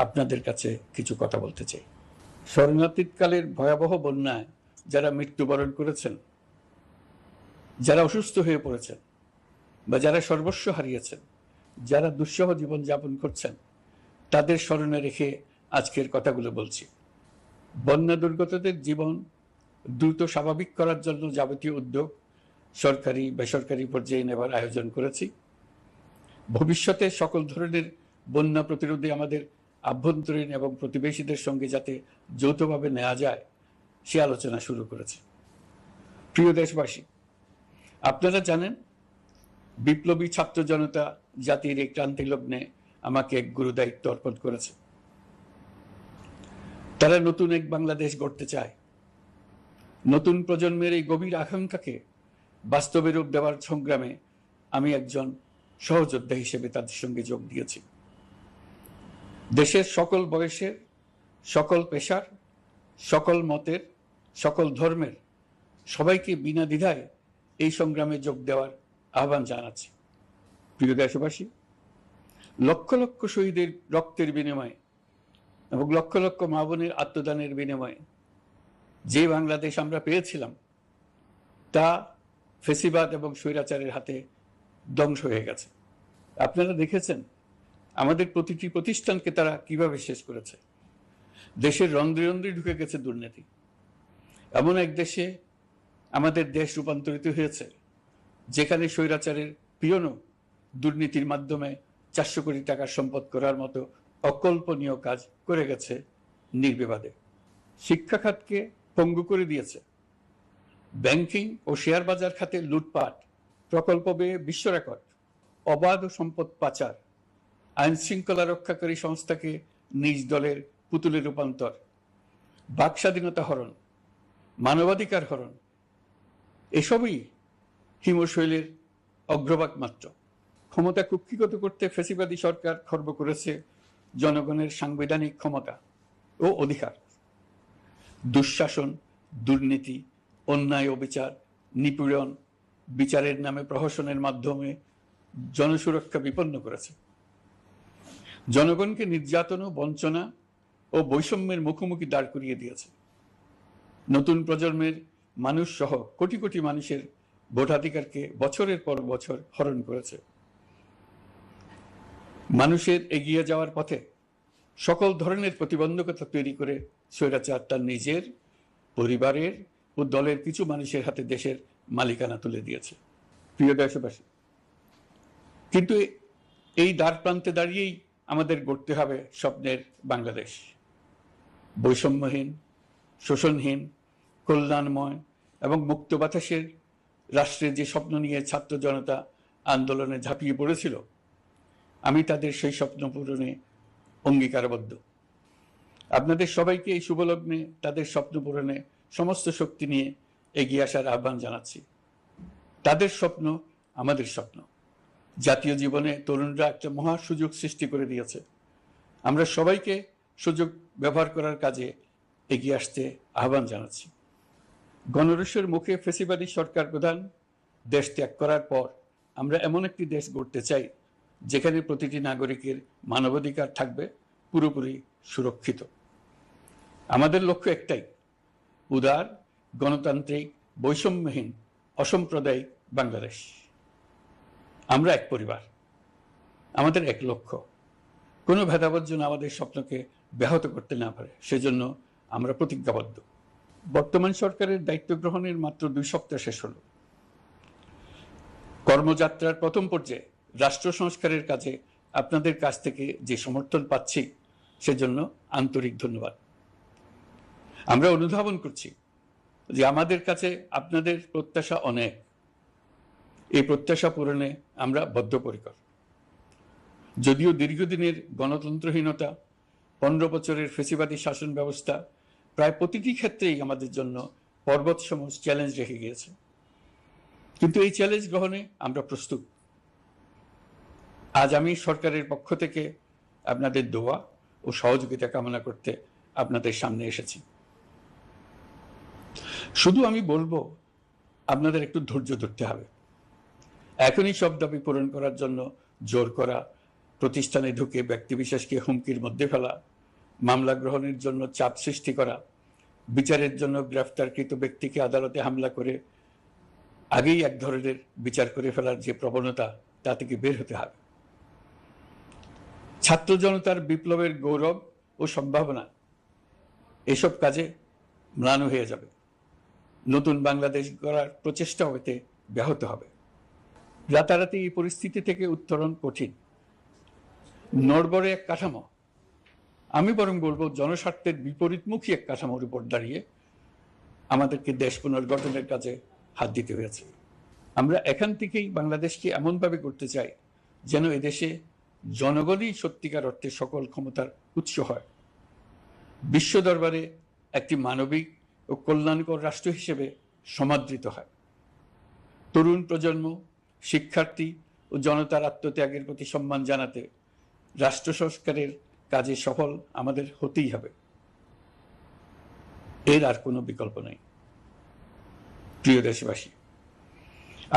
আপনাদের কাছে কিছু কথা বলতে চাই। শরণার্থীকালের ভয়াবহ বন্যায় যারা মৃত্যুবরণ করেছেন, যারা অসুস্থ হয়ে পড়েছেন বা যারা সর্বস্ব হারিয়েছেন, যারা দুঃসহ জীবন যাপন করছেন, তাদের স্মরণে রেখে আজকের কথাগুলো বলছি। বন্যা দুর্গতদের জীবন দ্রুত স্বাভাবিক করার জন্য যাবতীয় উদ্যোগ সরকারি বেসরকারি পর্যায়ে নেবার আয়োজন করেছি। ভবিষ্যতে সকল ধরনের বন্যা প্রতিরোধে আমাদের আভ্যন্তরীণ এবং প্রতিবেশীদের সঙ্গে যাতে যৌথভাবে নেওয়া যায় সে আলোচনা শুরু করেছে। প্রিয় দেশবাসী, আপনারা জানেন বিপ্লবী ছাত্র জনতা জাতির এই ক্রান্তি লগ্নে আমাকে এক গুরু দায়িত্ব অর্পণ করেছে। তারা নতুন এক বাংলাদেশ গড়তে চায়। নতুন প্রজন্মের এই গভীর আকাঙ্ক্ষাকে বাস্তবে রূপ দেওয়ার সংগ্রামে আমি একজন সহযোদ্ধা হিসেবে তাদের সঙ্গে যোগ দিয়েছি। দেশের সকল বয়সের, সকল পেশার, সকল মতের, সকল ধর্মের সবাইকে বিনা দ্বিধায় এই সংগ্রামে যোগ দেওয়ার আহ্বান জানাচ্ছি। প্রিয় দেশবাসী, লক্ষ লক্ষ শহীদের রক্তের বিনিময়ে এবং লক্ষ লক্ষ মা বোনের আত্মদানের বিনিময়ে যে বাংলাদেশ আমরা পেয়েছিলাম তা ফেসিবাদ এবং স্বৈরাচারের হাতে ধ্বংস হয়ে গেছে। আপনারা দেখেছেন আমাদের প্রতিটি প্রতিষ্ঠানকে তারা কিভাবে শেষ করেছে। দেশের রন্ধ্রে রন্ধ্রে ঢুকে গেছে দুর্নীতি। এমন এক দেশে আমাদের দেশ রূপান্তরিত হয়েছে যেখানে স্বৈরাচারের পিয়নও দুর্নীতির মাধ্যমে 400 কোটি টাকার সম্পদ করার মতো অকল্পনীয় কাজ করে গেছে নির্বিবাদে। শিক্ষা খাতকে পঙ্গু করে দিয়েছে। ব্যাংকিং ও শেয়ার বাজার খাতে লুটপাট, প্রকল্প ব্যয়ে বিশ্ব রেকর্ড, অবাধ সম্পদ পাচার, আইন শৃঙ্খলা রক্ষাকারী সংস্থাকে নিজ দলের পুতুলে রূপান্তর, বাক স্বাধীনতা হরণ, মানবাধিকার হরণ, এসবই হিমশৈলের অগ্রভাগ মাত্র। ক্ষমতা কুক্ষিগত করতে ফ্যাসিবাদী সরকার খর্ব করেছে জনগণের সাংবিধানিক ক্ষমতা ও অধিকার। দুঃশাসন, দুর্নীতি, অন্যায়, অবিচার, নিপীড়ন, বিচারের নামে প্রহসনের মাধ্যমে জনসুরক্ষা বিপন্ন করেছে। জনগণকে নির্যাতন, বঞ্চনা ও বৈষম্যের মুখোমুখি দাঁড় করিয়ে দিয়েছে। নতুন প্রজন্মের মানুষ সহ কোটি কোটি মানুষের ভোটাধিকারকে বছরের পর বছর হরণ করেছে। মানুষের এগিয়ে যাওয়ার পথে সকল ধরনের প্রতিবন্ধকতা তৈরি করে স্বৈরাচার তার নিজের, পরিবারের ও দলের কিছু মানুষের হাতে দেশের মালিকানা তুলে দিয়েছে। প্রিয় দেশবাসী, কিন্তু এই দ্বার প্রান্তে দাঁড়িয়েই আমাদের গড়তে হবে স্বপ্নের বাংলাদেশ। বৈষম্যহীন, শোষণহীন, কল্যাণময় এবং মুক্ত বাতাসের রাষ্ট্রের যে স্বপ্ন নিয়ে ছাত্র জনতা আন্দোলনে ঝাঁপিয়ে পড়েছিল, আমি তাদের সেই স্বপ্ন পূরণে অঙ্গীকারবদ্ধ। আপনাদের সবাইকে এই শুভলগ্নে তাদের স্বপ্ন পূরণে সমস্ত শক্তি নিয়ে এগিয়ে আসার আহ্বান জানাচ্ছি। তাদের স্বপ্ন আমাদের স্বপ্ন। জাতীয় জীবনে তরুণরা একটা মহা সুযোগ সৃষ্টি করে দিয়েছে। আমরা সবাইকে সুযোগ ব্যবহার করার কাজে এগিয়ে আসতে আহ্বান জানাচ্ছি। গণরোষের মুখে ফ্যাসিবাদী সরকার প্রধান দেশ ত্যাগ করার পর আমরা এমন একটি দেশ গড়তে চাই যেখানে প্রতিটি নাগরিকের মানবাধিকার থাকবে পুরোপুরি সুরক্ষিত। আমাদের লক্ষ্য একটাই, উদার, গণতান্ত্রিক, বৈষম্যহীন, অসাম্প্রদায়িক বাংলাদেশ। আমরা এক পরিবার, আমাদের এক লক্ষ্য। কোনো ভেদাভেদ যেন আমাদের স্বপ্নকে ব্যাহত করতে না পারে, সেজন্য আমরা প্রতিজ্ঞাবদ্ধ। বর্তমান সরকারের দায়িত্ব গ্রহণের মাত্র 2 সপ্তাহ শেষ হলো। কর্মযাত্রার প্রথম পর্যায়ে রাষ্ট্র সংস্কারের কাজে আপনাদের কাছ থেকে যে সমর্থন পাচ্ছি সেজন্য আন্তরিক ধন্যবাদ। আমরা অনুধাবন করছি যে আমাদের কাছে আপনাদের প্রত্যাশা অনেক। এই প্রত্যাশা পূরণে আমরা বদ্ধপরিকর। যদিও দীর্ঘদিনের গণতন্ত্রহীনতা, 15 বছরের ফ্যাসিবাদী শাসন ব্যবস্থা প্রায় প্রতিটি ক্ষেত্রেই আমাদের জন্য পর্বতসম চ্যালেঞ্জ রেখে গিয়েছে, কিন্তু এই চ্যালেঞ্জ গ্রহণে আমরা প্রস্তুত। আজ আমি সরকারের পক্ষ থেকে আপনাদের দোয়া ও সহযোগিতা কামনা করতে আপনাদের সামনে এসেছি। শুধু আমি বলবো, আপনাদের একটু ধৈর্য ধরতে হবে। এখনই সব দাবি পূরণ করার জন্য জোর করা প্রতিষ্ঠানে ঢুকে ব্যক্তিবিশেষকে হুমকির মধ্যে ফেলা, মামলা গ্রহণের জন্য চাপ সৃষ্টি করা, বিচারের জন্য গ্রেফতারকৃত ব্যক্তিকে আদালতে হামলা করে আগেই এক ধরনের বিচার করে ফেলার যে প্রবণতা, তা থেকে বের হতে হবে। ছাত্র জনতার বিপ্লবের গৌরব ও সম্ভাবনা এসব কাজে ম্লান হয়ে যাবে। নতুন বাংলাদেশ গড়ার প্রচেষ্টাও এতে ব্যাহত হবে। রাতারাতি এই পরিস্থিতি থেকে উত্তরণ কঠিন। নড়বড়ে এক কাঠামো, আমি বরং বলবো জনস্বার্থের বিপরীতমুখী এক কাঠামোর উপর দাঁড়িয়ে আমাদেরকে দেশ পুনর্গঠনের কাজে হাত দিতে হয়েছে। আমরা এখান থেকেই বাংলাদেশকে এমনভাবে করতে চাই যেন এদেশে জনগণই সত্যিকার অর্থে সকল ক্ষমতার উৎস হয়, বিশ্ব দরবারে একটি মানবিক ও কল্যাণকর রাষ্ট্র হিসেবে সমাদৃত হয়। তরুণ প্রজন্ম, শিক্ষার্থী ও জনতার আত্মত্যাগের প্রতি সম্মান জানাতে রাষ্ট্র সংস্কারের কাজে সফল আমাদের হতেই হবে, এর আর কোনো বিকল্প নেই। প্রিয় দেশবাসী,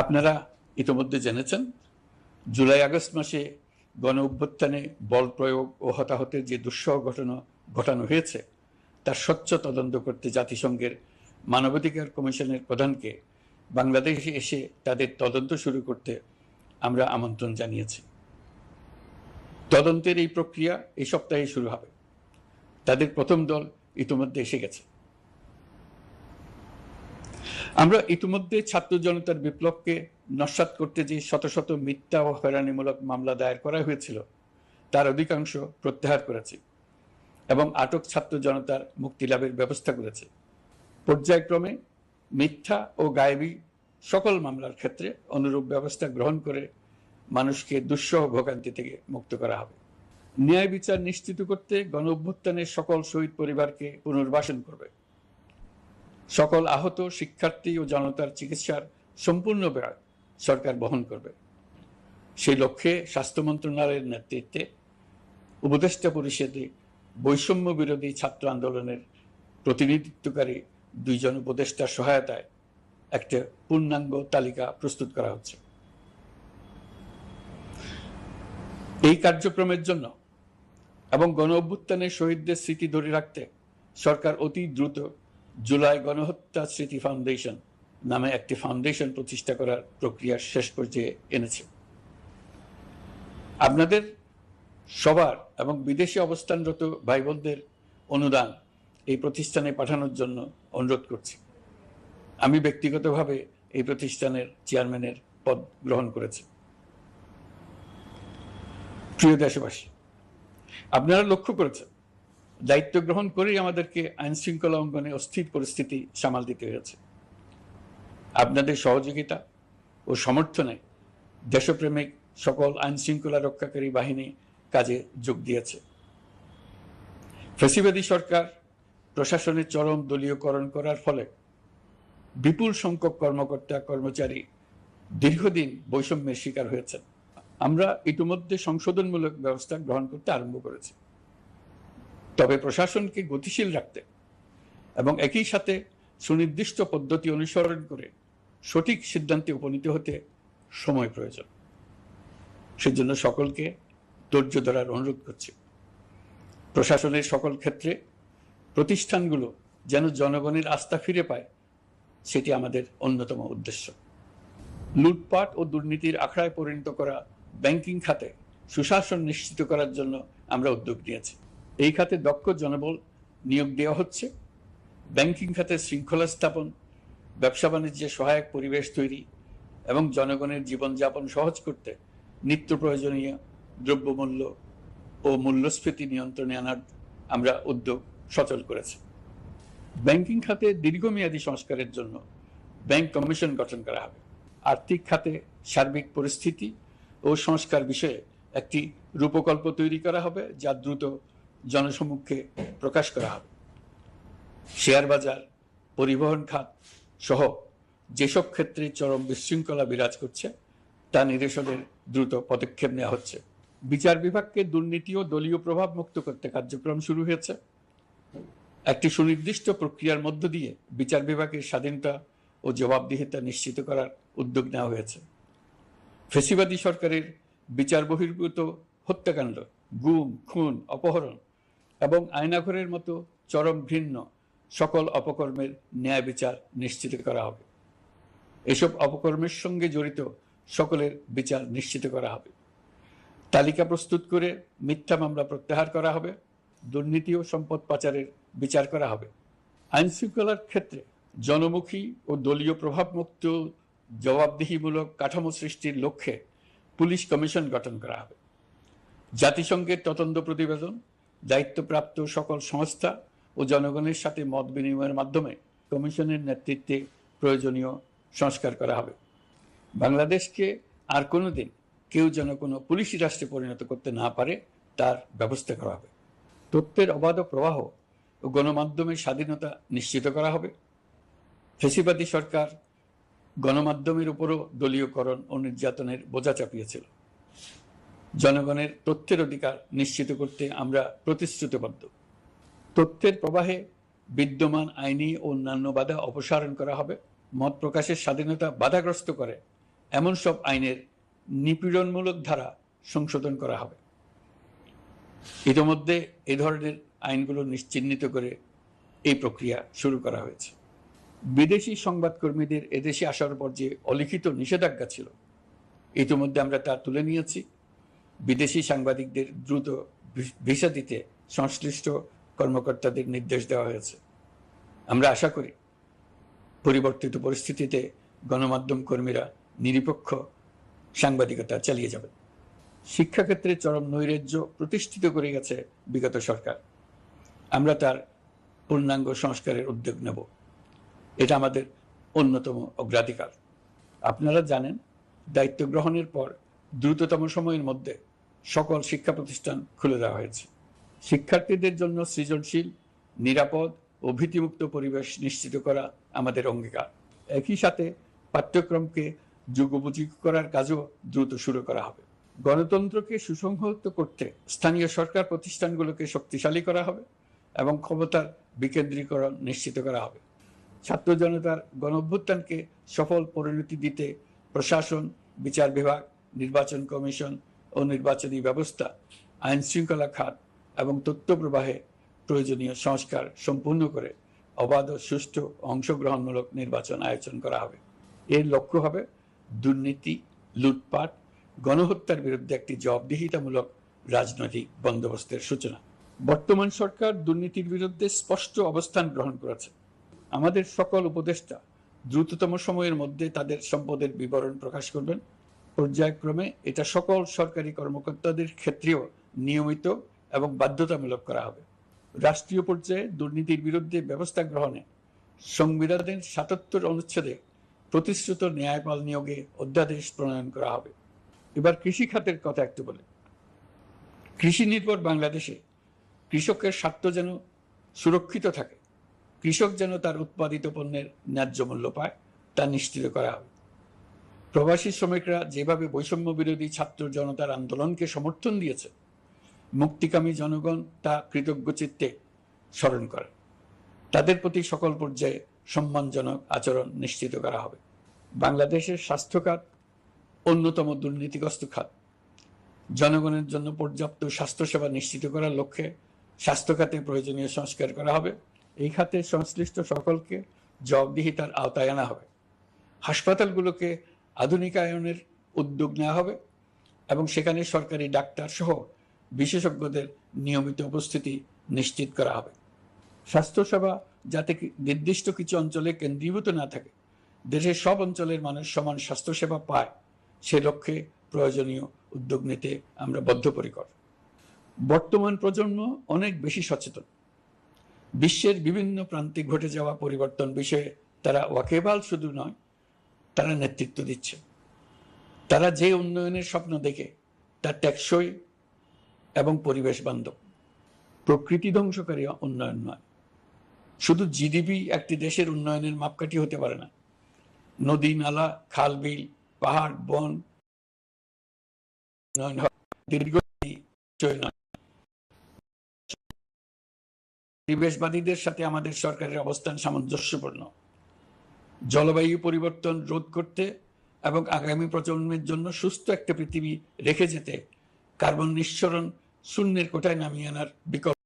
আপনারা ইতোমধ্যে জেনেছেন জুলাই আগস্ট মাসে গণ অভ্যুত্থানে বল প্রয়োগ ও হতাহতের যে দুঃসহ ঘটনা ঘটানো হয়েছে তার স্বচ্ছ তদন্ত করতে জাতিসংঘের মানবাধিকার কমিশনের প্রধানকে বাংলাদেশে এসে তাদের তদন্ত শুরু করতে আমরা আমন্ত্রণ জানিয়েছি। তদন্তের এই প্রক্রিয়া এই সপ্তাহে শুরু হবে। তাদের প্রথম দল ইতিমধ্যে এসে গেছে। আমরা ইতিমধ্যে ছাত্র জনতার বিপ্লবকে নস্যাৎ করতে যে শত শত মিথ্যা ও হয়রানিমূলক মামলা দায়ের করা হয়েছিল তার অধিকাংশ প্রত্যাহার করেছি এবং আটক ছাত্র জনতার মুক্তি লাভের ব্যবস্থা করেছে। পর্যায়ক্রমে মিথ্যা ও গায়েবী সকল মামলার ক্ষেত্রে অনুরূপ ব্যবস্থা গ্রহণ করে মানুষকে দুঃসহ ভোগান্তি থেকে মুক্ত করা হবে। ন্যায় বিচার নিশ্চিত করতে গণ অভ্যুত্থানের সকল শহীদ পরিবারকে পুনর্বাসন করবে। সকল আহত শিক্ষার্থী ও জনতার চিকিৎসার সম্পূর্ণ ব্যয় সরকার বহন করবে। সেই লক্ষ্যে স্বাস্থ্য মন্ত্রণালয়ের নেতৃত্বে উপদেষ্টা পরিষদে বৈষম্য বিরোধী ছাত্র আন্দোলনের প্রতিনিধিত্বকারী 2 জন উপদেষ্টার সহায়তায় একটা পূর্ণাঙ্গ তালিকা প্রস্তুত করা হচ্ছে। এই কার্যক্রমের জন্য এবং গণ অভ্যুত্থানের শহীদদের স্মৃতি ধরে রাখতে সরকার অতি দ্রুত জুলাই গণহত্যা স্মৃতি ফাউন্ডেশন নামে একটি ফাউন্ডেশন প্রতিষ্ঠা করার প্রক্রিয়া শেষ পর্যায়ে এনেছে। আপনাদের সবার এবং বিদেশে অবস্থানরত ভাই বোনদের অনুদান এই প্রতিষ্ঠানে পাঠানোর জন্য অনুরোধ করছি। আমি ব্যক্তিগতভাবে এই প্রতিষ্ঠানের চেয়ারম্যানের পদ গ্রহণ করেছি। প্রিয় দেশবাসী, আপনারা লক্ষ্য করেছেন দায়িত্ব গ্রহণ করেই আমাদেরকে আইন শৃঙ্খলা অঙ্গনে অস্থির পরিস্থিতি সামাল দিতে হয়েছে। আপনাদের সহযোগিতা ও সমর্থনে দেশপ্রেমিক সকল আইন শৃঙ্খলা রক্ষাকারী বাহিনী কাজে যোগ দিয়েছে। ফ্যাসিবাদী সরকার প্রশাসনের চরম দলীয়করণ করার ফলে বিপুল সংখ্যক কর্মকর্তা কর্মচারী দীর্ঘদিন বৈষম্যের শিকার হয়েছেন। আমরা ইতিমধ্যে সংশোধনমূলক ব্যবস্থা গ্রহণ করতে আরম্ভ করেছি, তবে প্রশাসনকে গতিশীল রাখতে এবং একই সাথে সুনির্দিষ্ট পদ্ধতি অনুসরণ করে সঠিক সিদ্ধান্তে উপনীত হতে সময় প্রয়োজন। সেজন্য সকলকে ধৈর্য ধরার অনুরোধ করছি। প্রশাসনের সকল ক্ষেত্রে প্রতিষ্ঠানগুলো যেন জনগণের আস্থা ফিরে পায়, সেটি আমাদের অন্যতম উদ্দেশ্য। লুটপাট ও দুর্নীতির আখড়ায় পরিণত করা ব্যাংকিং খাতে সুশাসন নিশ্চিত করার জন্য আমরা উদ্যোগ নিয়েছি। এই খাতে দক্ষ জনবল নিয়োগ দেওয়া হচ্ছে। ব্যাংকিং খাতে শৃঙ্খলা স্থাপন, ব্যবসা বাণিজ্যে সহায়ক পরিবেশ তৈরি এবং জনগণের জীবনযাপন সহজ করতে নিত্য প্রয়োজনীয় দ্রব্যমূল্য ও মূল্যস্ফীতি নিয়ন্ত্রণে আনার আমরা উদ্যোগ সচল করেছি। ব্যাংকিং খাতে দীর্ঘমেয়াদী সংস্কারের জন্য ব্যাংক কমিশন গঠন করা হবে। আর্থিক খাতে সার্বিক পরিস্থিতি ও সংস্কার বিষয়ে একটি রূপকল্প তৈরি করা হবে, যা দ্রুত জনসমক্ষে প্রকাশ করা হবে। শেয়ার বাজার, পরিবহন খাত সহ যেসব ক্ষেত্রে চরম বিশৃঙ্খলা বিরাজ করছে তা নিরসনের দ্রুত পদক্ষেপ নেওয়া হচ্ছে। বিচার বিভাগকে দুর্নীতি ও দলীয় প্রভাব মুক্ত করতে কার্যক্রম শুরু হয়েছে। একটি সুনির্দিষ্ট প্রক্রিয়ার মধ্য দিয়ে বিচার বিভাগের স্বাধীনতা ও জবাবদিহিতা নিশ্চিত করার উদ্যোগ নেওয়া হয়েছে। ফ্যাসিবাদী সরকারের বিচার বহির্ভূত হত্যাকাণ্ড, গুম, খুন, অপহরণ এবং আয়নাঘরের মতো চরম ঘৃণ্য সকল অপকর্মের ন্যায় বিচার নিশ্চিত করা হবে। এসব অপকর্মের সঙ্গে জড়িত সকলের বিচার নিশ্চিত করা হবে। তালিকা প্রস্তুত করে মিথ্যা মামলা প্রত্যাহার করা হবে। দুর্নীতি ও সম্পদ পাচারের বিচার করা হবে। আইন শৃঙ্খলার ক্ষেত্রে জনমুখী ও দলীয় প্রভাবমুক্ত জবাবদিহিমূলক কাঠামো সৃষ্টির লক্ষ্যে পুলিশ কমিশন গঠন করা হবে। জাতিসংঘের তদন্ত প্রতিবেদন, দায়িত্বপ্রাপ্ত সকল সংস্থা ও জনগণের সাথে মত বিনিময়ের মাধ্যমে কমিশনের নেতৃত্বে প্রয়োজনীয় সংস্কার করা হবে। বাংলাদেশকে আর কোনোদিন কেউ যেন কোনো পুলিশি রাষ্ট্রে পরিণত করতে না পারে তার ব্যবস্থা করা হবে। তথ্যের অবাধ প্রবাহ ও গণমাধ্যমের স্বাধীনতা নিশ্চিত করা হবে। ফ্যাসিবাদী সরকার গণমাধ্যমের উপরও দলীয়করণ ও নির্যাতনের বোঝা চাপিয়েছিল। জনগণের তথ্যের অধিকার নিশ্চিত করতে আমরা প্রতিশ্রুতিবদ্ধ। তথ্যের প্রবাহে বিদ্যমান আইনি ও অন্যান্য বাধা অপসারণ করা হবে। মত প্রকাশের স্বাধীনতা বাধাগ্রস্ত করে এমন সব আইনের নিপীড়নমূলক ধারা সংশোধন করা হবে। ইতিমধ্যে এই ধরনের আইনগুলো চিহ্নিত করে এই প্রক্রিয়া শুরু করা হয়েছে। বিদেশি সংবাদকর্মীদের এদেশে আসার পর যে অলিখিত নিষেধাজ্ঞা ছিল, ইতিমধ্যে আমরা তা তুলে নিয়েছি। বিদেশি সাংবাদিকদের দ্রুত ভিসা দিতে সংশ্লিষ্ট কর্মকর্তাদের নির্দেশ দেওয়া হয়েছে। আমরা আশা করি পরিবর্তিত পরিস্থিতিতে গণমাধ্যম কর্মীরা নিরপেক্ষ সাংবাদিকতা চালিয়ে যাবেন। শিক্ষাক্ষেত্রে চরম নৈরাজ্য প্রতিষ্ঠিত করে গেছে বিগত সরকার। আমরা তার পূর্ণাঙ্গ সংস্কারের উদ্যোগ নেব। এটা আমাদের অন্যতম অগ্রাধিকার। আপনারা জানেন, দায়িত্ব গ্রহণের পর দ্রুততম সময়ের মধ্যে সকল শিক্ষা প্রতিষ্ঠান খুলে দেওয়া হয়েছে। শিক্ষার্থীদের জন্য সৃজনশীল, নিরাপদ ও ভীতিমুক্ত পরিবেশ নিশ্চিত করা আমাদের অঙ্গীকার। একই সাথে পাঠ্যক্রমকে যুগোপযোগী করার কাজও দ্রুত শুরু করা হবে। গণতন্ত্রকে সুসংহত করতে স্থানীয় সরকার প্রতিষ্ঠানগুলোকে শক্তিশালী করা হবে এবং ক্ষমতার বিকেন্দ্রীকরণ নিশ্চিত করা হবে। ছাত্র জনতার গণঅভ্যুত্থানকে সফল পরিণতি দিতে প্রশাসন, বিচার বিভাগ, নির্বাচন কমিশন ও নির্বাচনী ব্যবস্থা, আইন শৃঙ্খলা খাত এবং তথ্য প্রবাহে প্রয়োজনীয় সংস্কার সম্পূর্ণ করে অবাধ ও সুষ্ঠু অংশগ্রহণমূলক নির্বাচন আয়োজন করা হবে। এর লক্ষ্য হবে দুর্নীতি, লুটপাট, গণহত্যার বিরুদ্ধে একটি জবাবদিহিতামূলক রাজনৈতিক বন্দোবস্তের সূচনা। বর্তমান সরকার দুর্নীতির বিরুদ্ধে স্পষ্ট অবস্থান গ্রহণ করেছে। আমাদের সকল উপদেষ্টা দ্রুততম সময়ের মধ্যে তাদের সম্পদের বিবরণ প্রকাশ করবেন। পর্যায়ক্রমে এটা সকল সরকারি কর্মকর্তাদের ক্ষেত্রেও নিয়মিত এবং বাধ্যতামূলক করা হবে। রাষ্ট্রীয় পর্যায়ে দুর্নীতির বিরুদ্ধে ব্যবস্থা গ্রহণে সংবিধানের ৭৭ অনুচ্ছেদে প্রতিশ্রুত ন্যায়পাল নিয়োগে অধ্যাদেশ প্রণয়ন করা হবে। এবার কৃষি খাতের কথা একটু বলে। কৃষি নির্ভর বাংলাদেশে কৃষকের স্বার্থ যেন সুরক্ষিত থাকে, কৃষক যেন তার উৎপাদিত পণ্যের ন্যায্য মূল্য পায়, তা নিশ্চিত করা হবে। প্রবাসী শ্রমিকরা যেভাবে বৈষম্য বিরোধী ছাত্র জনতার আন্দোলনকে সমর্থন দিয়েছে, মুক্তিকামী জনগণ তা কৃতজ্ঞ চিত্তে স্মরণ করে। তাদের প্রতি সকল পর্যায়ে সম্মানজনক আচরণ নিশ্চিত করা হবে। বাংলাদেশের স্বাস্থ্য খাত অন্যতম দুর্নীতিগ্রস্ত খাত। জনগণের জন্য পর্যাপ্ত স্বাস্থ্যসেবা নিশ্চিত করার লক্ষ্যে স্বাস্থ্য খাতে প্রয়োজনীয় সংস্কার করা হবে। এই খাতে সংশ্লিষ্ট সকলকে জবাবদিহিতার আওতায় আনা হবে। হাসপাতালগুলোকে আধুনিকায়নের উদ্যোগ নেওয়া হবে এবং সেখানে সরকারি ডাক্তার সহ বিশেষজ্ঞদের নিয়মিত উপস্থিতি নিশ্চিত করা হবে। স্বাস্থ্যসেবা যাতে নির্দিষ্ট কিছু অঞ্চলে কেন্দ্রীভূত না থাকে, দেশের সব অঞ্চলের মানুষ সমান স্বাস্থ্যসেবা পায়, সে লক্ষ্যে প্রয়োজনীয় উদ্যোগ নিতে আমরা বদ্ধপরিকর। বর্তমান প্রজন্ম অনেক বেশি সচেতন। বিশ্বের বিভিন্ন প্রান্তে ঘটে যাওয়া পরিবর্তন বিষয়ে তারা ওয়াকিবহাল শুধু নয়, তারা নেতৃত্ব দিচ্ছে। তারা যে উন্নয়নের স্বপ্ন দেখে তা টেকসই এবং পরিবেশ বান্ধব, প্রকৃতি ধ্বংসকারী উন্নয়ন নয়। শুধু জিডিপি একটি দেশের উন্নয়নের মাপকাঠি হতে পারে না। নদী, নালা, খাল, বিল, পাহাড়, বন পরিবেশবাদীদের সাথে আমাদের সরকারের অবস্থান সামঞ্জস্যপূর্ণ। জলবায়ু পরিবর্তন রোধ করতে এবং আগামী প্রজন্মের জন্য সুস্থ একটা পৃথিবী রেখে যেতে কার্বন নিঃসরণ শূন্যের কোটায় নামিয়ে আনার বিকল্প